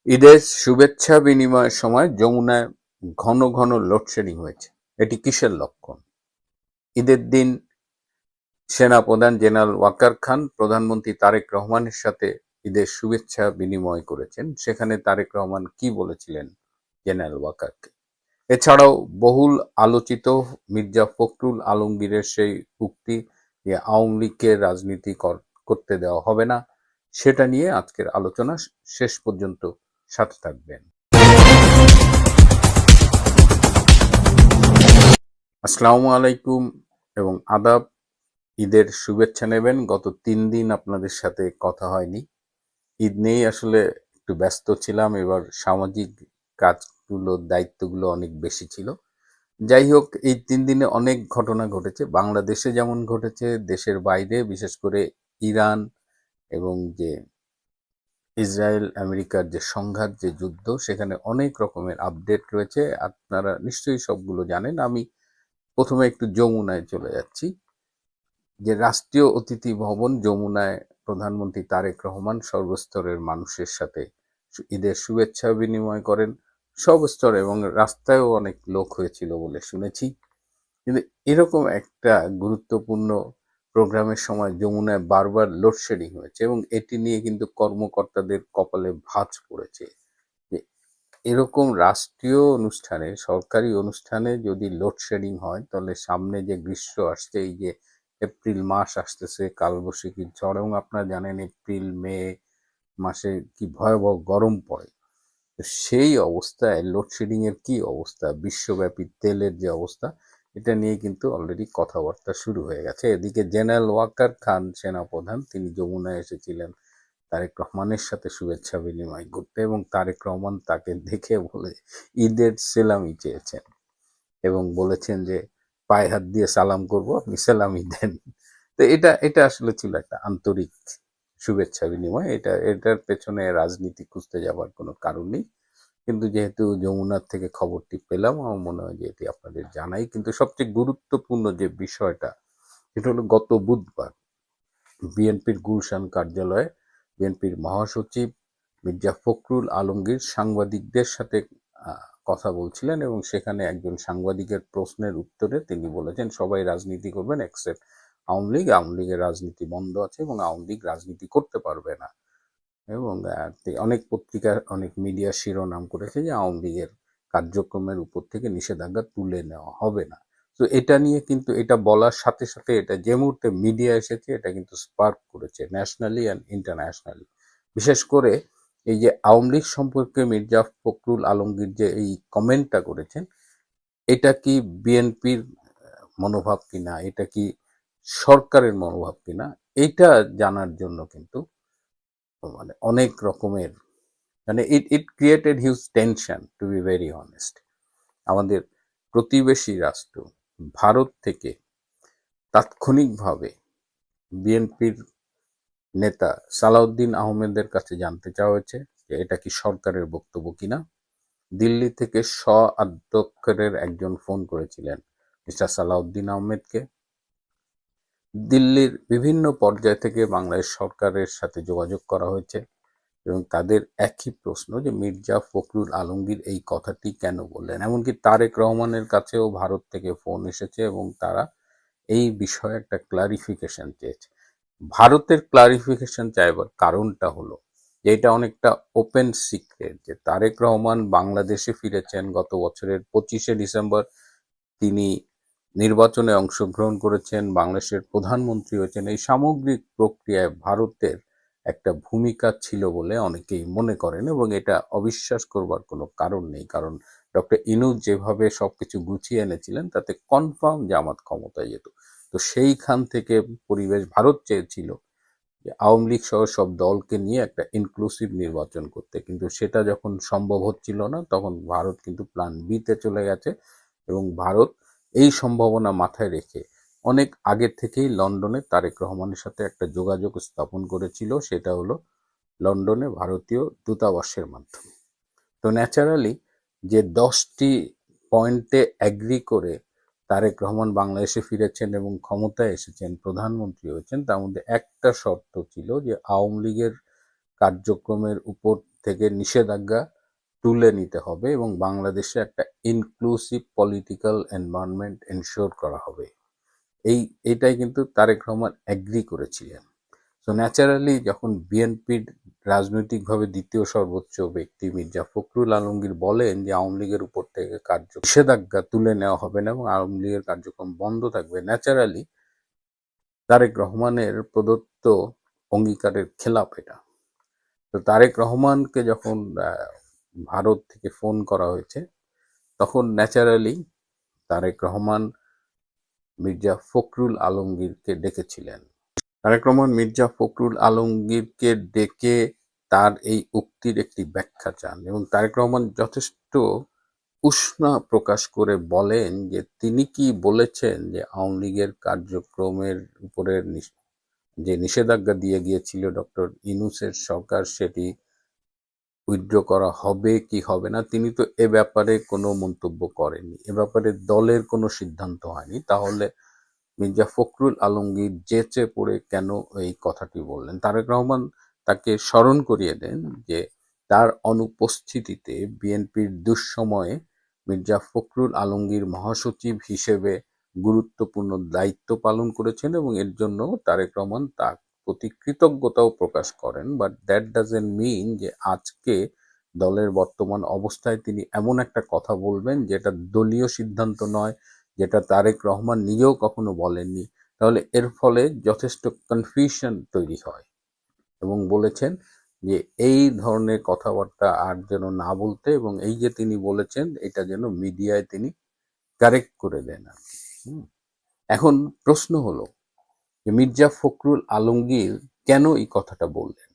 ঈদের শুভেচ্ছা বিনিময়ের সময় যমুনায় ঘন ঘন লোডশেডিং হয়েছে। এটি কিসের লক্ষণ? ঈদের দিন সেনাপ্রধান জেনারেল ওয়াকার খান প্রধানমন্ত্রী তারেক রহমানের সাথে ঈদের শুভেচ্ছা বিনিময় করেছেন। সেখানে তারেক রহমান কি বলেছিলেন জেনারেল ওয়াকারকে? এছাড়াও বহুল আলোচিত মির্জা ফখরুল আলমগীরের সেই উক্তি যে আওয়ামী লীগকে রাজনীতি করতে দেওয়া হবে না, সেটা নিয়ে আজকের আলোচনা। শেষ পর্যন্ত সাথে থাকবেন। আসসালামু আলাইকুম এবং আদাব। ঈদের শুভেচ্ছা নেবেন। গত 3 দিন আপনাদের সাথে কথা হয়নি। ঈদ নিয়েই আসলে একটু ব্যস্ত ছিলাম। এবার সামাজিক কাজগুলো, দায়িত্বগুলো অনেক বেশি ছিল। যাই হোক, এই 3 দিনে অনেক ঘটনা ঘটেছে। বাংলাদেশে যেমন ঘটেছে, দেশের বাইরে, বিশেষ করে ইরান এবং যে ইসরায়েল আমেরিকার যে সংঘাত, যে যুদ্ধ, সেখানে অনেক রকমের আপডেট রয়েছে। আপনারা নিশ্চয়ই সবগুলো জানেন। আমি প্রথমে একটু যমুনায় চলে যাচ্ছি। যে রাষ্ট্রীয় অতিথি ভবন যমুনায় প্রধানমন্ত্রী তারেক রহমান সর্বস্তরের মানুষের সাথে ঈদের শুভেচ্ছা বিনিময় করেন। সর্বস্তর এবং রাস্তায়ও অনেক লোক হয়েছিল বলে শুনেছি। কিন্তু এরকম একটা গুরুত্বপূর্ণ প্রোগ্রামের সময় যমুনায় বারবার লোডশেডিং হয়েছে এবং এটি নিয়ে কিন্তু কর্মকর্তাদের কপালে ভাঁজ পড়েছে যে এরকম রাষ্ট্রীয় অনুষ্ঠানে, সরকারি অনুষ্ঠানে যদি লোডশেডিং হয়, তাহলে সামনে যে গ্রীষ্ম আসছে, এই যে এপ্রিল মাস আসতেছে, কালবৈশাখীর ঝড়, এবং আপনারা জানেন এপ্রিল মে মাসে কি ভয়াবহ গরম পড়ে। তো সেই অবস্থায় লোডশেডিং এর কি অবস্থা, বিশ্বব্যাপী তেলের যে অবস্থা, এটা নিয়ে কিন্তু অলরেডি কথাবার্তা শুরু হয়ে গেছে। এদিকে জেনারেল ওয়াকার খান সেনাপ্রধান, তিনি যমুনায় এসেছিলেন তারেক রহমানের সাথে শুভেচ্ছা বিনিময় করতে, এবং তারেক রহমান তাকে দেখে বলে ঈদের সেলামি চেয়েছেন এবং বলেছেন যে পায়ে হাত দিয়ে সালাম করব, আপনি সেলামি দেন। তো এটা আসলে ছিল একটা আন্তরিক শুভেচ্ছা বিনিময়। এটার পেছনে রাজনীতি খুঁজতে যাবার কোনো কারণ নেই। কিন্তু যেহেতু যমুনার থেকে খবরটি পেলাম, আমার মনে হয় যে এটি আপনাদের জানাই। কিন্তু সবচেয়ে গুরুত্বপূর্ণ যে বিষয়টা, সেটা হলো গত বুধবার বিএনপির গুলশান কার্যালয়ে বিএনপির মহাসচিব মির্জা ফখরুল আলমগীর সাংবাদিকদের সাথে কথা বলছিলেন, এবং সেখানে একজন সাংবাদিকের প্রশ্নের উত্তরে তিনি বলেছেন সবাই রাজনীতি করবেন এক্সেপ্ট আওয়ামী লীগ। আওয়ামী লীগের রাজনীতি বন্ধ আছে এবং আওয়ামী লীগ রাজনীতি করতে পারবে না। এবং অনেক পত্রিকা, অনেক মিডিয়া শিরোনাম করেছে যে আওয়ামী লীগের কার্যক্রমের উপর থেকে নিষেধাজ্ঞা তুলে নেওয়া হবে না। তো এটা নিয়ে কিন্তু, এটা বলার সাথে সাথে এটা যে মুহূর্তে মিডিয়া এসেছে, এটা কিন্তু স্পার্ক করেছে ন্যাশনালি অ্যান্ড ইন্টারন্যাশনালি। বিশেষ করে এই যে আওয়ামী লীগ সম্পর্কে মির্জা ফখরুল আলমগীর যে এই কমেন্টটা করেছেন, এটা কি বিএনপির মনোভাব কিনা, এটা কি সরকারের মনোভাব কিনা, এটা জানার জন্য কিন্তু মানে অনেক রকমের, মানে it created huge tension, to be very honest. আমাদের প্রতিবেশী রাষ্ট্র ভারত থেকে তাৎক্ষণিকভাবে বিএনপির নেতা সালাউদ্দিন আহমেদের কাছে জানতে চাওয়া হয়েছে যে এটা কি সরকারের বক্তব্য কিনা। দিল্লি থেকে আধ্যক্ষের একজন ফোন করেছিলেন মিস্টার সালাউদ্দিন আহমেদকে। দিল্লির বিভিন্ন পর্যায় থেকে বাংলাদেশ সরকারের সাথে যোগাযোগ করা হয়েছে এবং তাদের একই প্রশ্ন যে মির্জা ফখরুল আলমগীর এই কথাটি কেন বললেন। এমনকি তারেক রহমানের কাছেও ভারত থেকে ফোন এসেছে এবং তারা এই বিষয়ে একটা ক্লারিফিকেশন চেয়েছে। ভারতের ক্লারিফিকেশন চাইবার কারণটা হলো যে এটা অনেকটা ওপেন সিক্রেট যে তারেক রহমান বাংলাদেশে ফিরেছেন গত বছরের 25শে ডিসেম্বর। তিনি নির্বাচনে অংশগ্রহণ করেছেন, বাংলাদেশের প্রধানমন্ত্রী হয়েছেন। এই সামগ্রিক প্রক্রিয়ায় ভারতের একটা ভূমিকা ছিল বলে অনেকেই মনে করেন, এবং এটা অবিশ্বাস করবার কোনো কারণ নেই। কারণ ডক্টর ইনুস যেভাবে সবকিছু গুছিয়ে এনেছিলেন, তাতে কনফার্ম জামাত ক্ষমতায় যেত। তো সেইখান থেকে পরিবেশ, ভারত চেয়েছিল যে আওয়ামী লীগ সহ সব দলকে নিয়ে একটা ইনক্লুসিভ নির্বাচন করতে, কিন্তু সেটা যখন সম্ভব হচ্ছিল না, তখন ভারত কিন্তু প্ল্যান বিতে চলে গেছে। এবং ভারত এই সম্ভাবনা মাথায় রেখে অনেক আগে থেকেই লন্ডনে তারেক রহমানের সাথে একটা যোগাযোগ স্থাপন করেছিল, সেটা হলো লন্ডনে ভারতীয় দূতাবাসের মাধ্যমে। তো ন্যাচারালি যে 10টি পয়েন্টে অ্যাগ্রি করে তারেক রহমান বাংলাদেশে ফিরেছেন এবং ক্ষমতায় এসেছেন, প্রধানমন্ত্রী হয়েছেন, তার মধ্যে একটা শর্ত ছিল যে আওয়ামী লীগের কার্যক্রমের উপর থেকে নিষেধাজ্ঞা তুলে নিতে হবে এবং বাংলাদেশে একটা ইনক্লুসিভ পলিটিক্যাল এনভায়রনমেন্ট এনশিওর করা হবে। এইটাই কিন্তু তারেক রহমান এগ্রি করেছিলেন। সো ন্যাচারালি যখন বিএনপির রাজনৈতিকভাবে দ্বিতীয় সর্বোচ্চ ব্যক্তি মির্জা ফখরুল আলমগীর বলেন যে আওয়ামী লীগের উপর থেকে নিষেধাজ্ঞা তুলে নেওয়া হবে না এবং আওয়ামী লীগের কার্যক্রম বন্ধ থাকবে, ন্যাচারালি তারেক রহমানের প্রদত্ত অঙ্গীকারের খেলাপ এটা। তো তারেক রহমানকে যখন ভারত থেকে ফোন করা হয়েছে তখন ন্যাচারালি তারেক রহমান মির্জা ফখরুল আলমগীরকে ডেকেছিলেন। তারেক রহমান মির্জা ফখরুল আলমগীরকে ডেকে তার এই উক্তির একটি ব্যাখ্যা চান এবং তারেক রহমান যথেষ্ট উষ্মা প্রকাশ করে বলেন যে তিনি কি বলেছেন যে আওয়ামী লীগের কার্যক্রমের উপরে যে নিষেধাজ্ঞা দিয়ে গিয়েছিল ডক্টর ইউনূসের সরকার সেটি উইথড্র করা হবে কি হবে না, তিনি তো এ ব্যাপারে কোনো মন্তব্য করেননি, এ ব্যাপারে দলের কোনো সিদ্ধান্ত হয়নি। তাহলে মির্জা ফখরুল আলমগীর যেচে পড়ে কেন এই কথাটি বললেন? তারেক রহমান তাকে স্মরণ করিয়ে দেন যে তার অনুপস্থিতিতে বিএনপির দুঃসময়ে মির্জা ফখরুল আলমগীর মহাসচিব হিসেবে গুরুত্বপূর্ণ দায়িত্ব পালন করেছেন এবং এর জন্য তারেক রহমান তার প্রতি কৃতজ্ঞতাও প্রকাশ করেন। বাট দ্যাট ডাজেন্ট মিন যে আজকে দলের বর্তমান অবস্থায় তিনি এমন একটা কথা বলবেন যেটা দলীয় সিদ্ধান্ত নয়, যেটা তারেক রহমান নিজেও কখনো বলেননি। তাহলে এর ফলে যথেষ্ট কনফিউশন তৈরি হয় এবং বলেছেন যে এই ধরনের কথাবার্তা আর যেন না বলতে এবং এই যে তিনি বলেছেন এটা যেন মিডিয়ায় তিনি কারেক্ট করে দেন আর কি। এখন প্রশ্ন হলো যে মির্জা ফখরুল আলমগীর কেন এই কথাটা বললেন?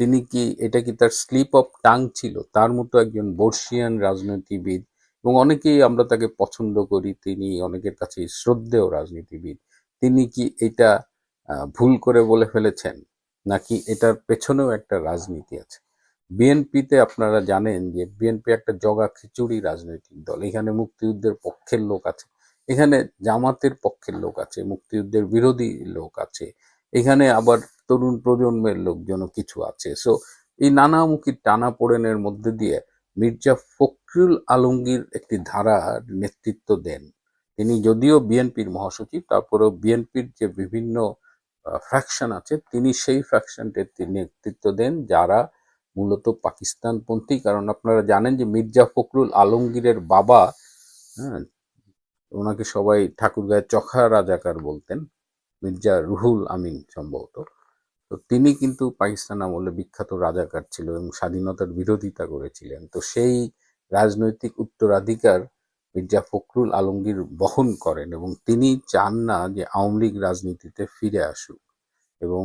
তিনি কি এটা কি তার স্লিপ অফ টাং ছিল? তার মতো একজন বর্ষিয়ান রাজনীতিবিদ এবং অনেকেই আমরা তাকে পছন্দ করি, তিনি অনেকের কাছে শ্রদ্ধেয় রাজনীতিবিদ, তিনি কি এটা ভুল করে বলে ফেলেছেন নাকি এটার পেছনেও একটা রাজনীতি আছে? বিএনপিতে আপনারা জানেন যে বিএনপি একটা জগা খিচুড়ি রাজনৈতিক দল। এখানে মুক্তিযুদ্ধের পক্ষের লোক আছে, এখানে জামাতের পক্ষের লোক আছে, মুক্তিযুদ্ধের বিরোধী লোক আছে, এখানে আবার তরুণ প্রজন্মের লোকজনও কিছু আছে। সো এই নানামুখী টানাপোড়েনের মধ্যে দিয়ে মির্জা ফখরুল আলমগীর একটি ধারার নেতৃত্ব দেন। তিনি যদিও বিএনপির মহাসচিব, তারপরেও বিএনপির যে বিভিন্ন ফ্যাকশন আছে তিনি সেই ফ্যাকশনটির নেতৃত্ব দেন যারা মূলত পাকিস্তানপন্থী। কারণ আপনারা জানেন যে মির্জা ফখরুল আলমগীরের বাবা, হ্যাঁ, ওনাকে সবাই ঠাকুরগাঁয়ের চখা রাজাকার বলতেন, মির্জা রুহুল আমিন সম্ভবত। তো তিনি কিন্তু পাকিস্তান আমলে বিখ্যাত রাজাকার ছিল এবং স্বাধীনতার বিরোধিতা করেছিলেন। তো সেই রাজনৈতিক উত্তরাধিকার মির্জা ফখরুল আলমগীর বহন করেন এবং তিনি চান না যে আওয়ামী লীগ রাজনীতিতে ফিরে আসুক এবং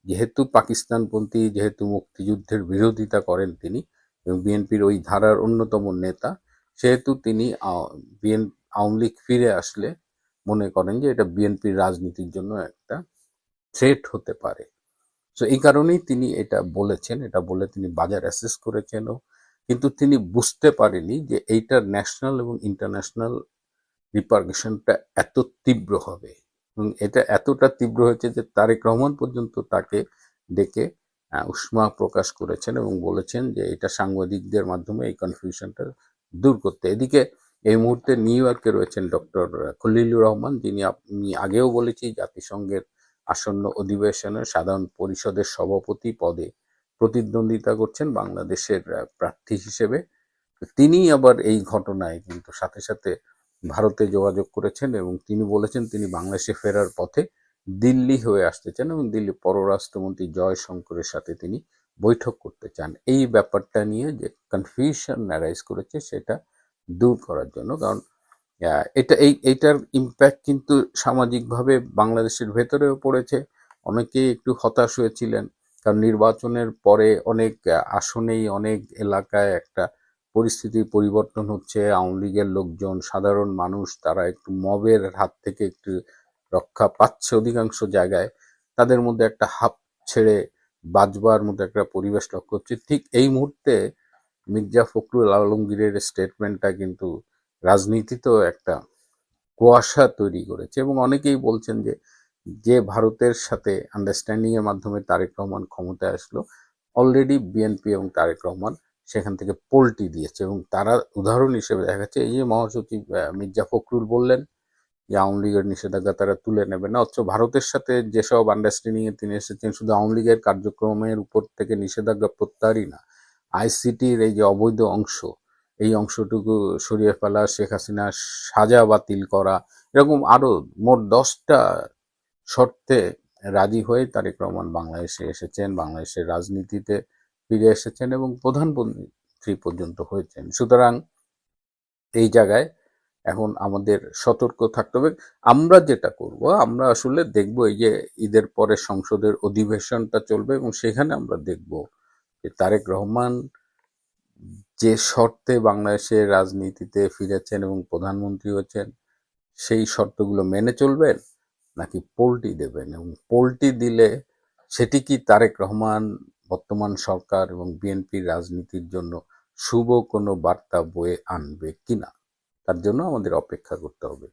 যেহেতু পাকিস্তানপন্থী, যেহেতু মুক্তিযুদ্ধের বিরোধিতা করেন তিনি এবং বিএনপির ওই ধারার অন্যতম নেতা, সেহেতু তিনি আওয়ামী লীগ ফিরে আসলে মনে করেন যে এটা বিএনপির রাজনীতির জন্য একটা থ্রেট হতে পারে। সো এই কারণেই তিনি এটা বলেছেন, এটা বলে তিনি বাজার অ্যাসেস করেছেনও, কিন্তু তিনি বুঝতে পারেনি যে এইটার ন্যাশনাল এবং ইন্টারন্যাশনাল রিপারকাশনটা এত তীব্র হবে এবং এটা এতটা তীব্র হয়েছে যে তারেক রহমান পর্যন্ত তাকে ডেকে উষ্মা প্রকাশ করেছেন এবং বলেছেন যে এটা সাংবাদিকদের মাধ্যমে এই কনফিউশনটা দূর করতে। এদিকে এই মুহূর্তে নিউ ইয়র্কে রয়েছেন ডক্টর খলিলুর রহমান, যিনি আমি আগেও বলেছি জাতিসংঘের আসন্ন অধিবেশনের সাধারণ পরিষদের সভাপতি পদে প্রতিদ্বন্দ্বিতা করছেন বাংলাদেশের প্রার্থী হিসেবে। তিনি আবার এই ঘটনায় কিন্তু সাথে সাথে ভারতে যোগাযোগ করেছেন এবং তিনি বলেছেন তিনি বাংলাদেশে ফেরার পথে দিল্লি হয়ে আসতে চান এবং দিল্লি পররাষ্ট্রমন্ত্রী জয়শঙ্করের সাথে তিনি বৈঠক করতে চান এই ব্যাপারটা নিয়ে যে কনফিউশন অ্যারাইজ করেছে সেটা দূর করার জন্য। কারণ এইটার ইম্প্যাক্ট কিন্তু সামাজিকভাবে বাংলাদেশের ভেতরেও পড়েছে। অনেকেই একটু হতাশ হয়েছিলেন কারণ নির্বাচনের পরে অনেক আসনেই অনেক এলাকায় একটা পরিস্থিতির পরিবর্তন হচ্ছে। আওয়ামী লীগের লোকজন, সাধারণ মানুষ, তারা একটু মবের হাত থেকে একটু রক্ষা পাচ্ছে অধিকাংশ জায়গায়, তাদের মধ্যে একটা হাঁপ ছেড়ে বাঁচবার মতো একটা পরিবেশ লক্ষ্য হচ্ছে। ঠিক এই মুহূর্তে মির্জা ফখরুল আলমগীরের স্টেটমেন্টটা কিন্তু রাজনীতিতেও একটা কুয়াশা তৈরি করেছে এবং অনেকেই বলছেন যে যে ভারতের সাথে আন্ডারস্ট্যান্ডিং এর মাধ্যমে তারেক রহমান ক্ষমতায় আসলো, অলরেডি বিএনপি এবং তারেক রহমান সেখান থেকে পল্টি দিয়েছে, এবং তারা উদাহরণ হিসেবে দেখা যাচ্ছে এই যে মহাসচিব মির্জা ফখরুল বললেন যে আওয়ামী লীগের নিষেধাজ্ঞা তারা তুলে নেবে না, অথচ ভারতের সাথে যেসব আন্ডারস্ট্যান্ডিং এ তিনি এসেছেন শুধু আওয়ামী লীগের কার্যক্রমের উপর থেকে নিষেধাজ্ঞা প্রত্যাহারই না, আইসিটির এই যে অবৈধ অংশ, এই অংশটুকু সরিয়ে ফেলা, শেখ হাসিনা সাজা বাতিল করা, এরকম আরো মোট 10টা শর্তে রাজি হয়ে তারেক রহমান বাংলাদেশে এসেছেন, বাংলাদেশের রাজনীতিতে ফিরে এসেছেন এবং প্রধানমন্ত্রী পর্যন্ত হয়েছেন। সুতরাং এই জায়গায় এখন আমাদের সতর্ক থাকতে হবে। আমরা যেটা করব, আমরা আসলে দেখব এই যে ঈদের পরে সংসদের অধিবেশনটা চলবে এবং সেখানে আমরা দেখব যে তারেক রহমান যে শর্তে বাংলাদেশের রাজনীতিতে ফিরেছেন এবং প্রধানমন্ত্রী হয়েছেন সেই শর্তগুলো মেনে চলবেন নাকি পোল্টি দেবেন, এবং পোল্টি দিলে সেটি কি তারেক রহমান, বর্তমান সরকার এবং বিএনপির রাজনীতির জন্য শুভ কোনো বার্তা বয়ে আনবে কিনা, তার জন্য আমাদের অপেক্ষা করতে হবে।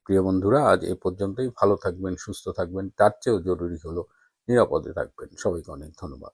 প্রিয় বন্ধুরা, আজ এ পর্যন্তই। ভালো থাকবেন, সুস্থ থাকবেন, তার চেয়েও জরুরি হলো নিরাপদে থাকবেন। সবাইকে অনেক ধন্যবাদ।